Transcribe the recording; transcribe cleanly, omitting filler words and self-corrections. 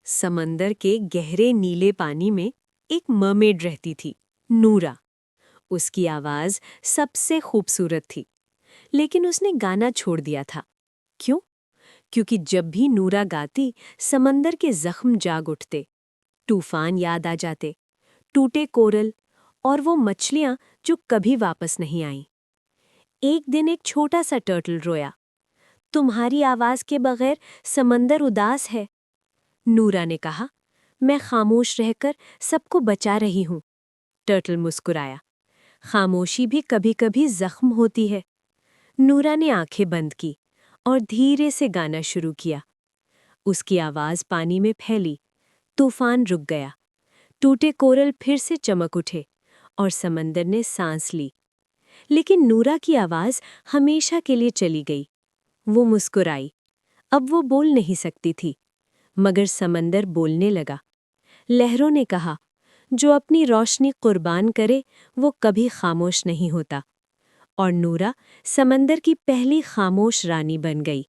समंदर के गहरे नीले पानी में एक मरमेड रहती थी, नूरा। उसकी आवाज सबसे खूबसूरत थी, लेकिन उसने गाना छोड़ दिया था। क्यों? क्योंकि जब भी नूरा गाती, समंदर के जख्म जाग उठते, तूफान याद आ जाते, टूटे कोरल और वो मछलियां जो कभी वापस नहीं आईं। एक दिन एक छोटा सा टर्टल रोया, तुम्हारी आवाज के बगैर समंदर उदास है। नूरा ने कहा, मैं खामोश रहकर सबको बचा रही हूं। टर्टल मुस्कुराया, खामोशी भी कभी कभी जख्म होती है। नूरा ने आंखें बंद की और धीरे से गाना शुरू किया। उसकी आवाज पानी में फैली, तूफान रुक गया, टूटे कोरल फिर से चमक उठे और समंदर ने सांस ली। लेकिन नूरा की आवाज हमेशा के लिए चली गई। वो मुस्कुराई। अब वो बोल नहीं सकती थी, मगर समंदर बोलने लगा। लहरों ने कहा, जो अपनी रोशनी कुर्बान करे वो कभी खामोश नहीं होता। और नूरा समंदर की पहली खामोश रानी बन गई।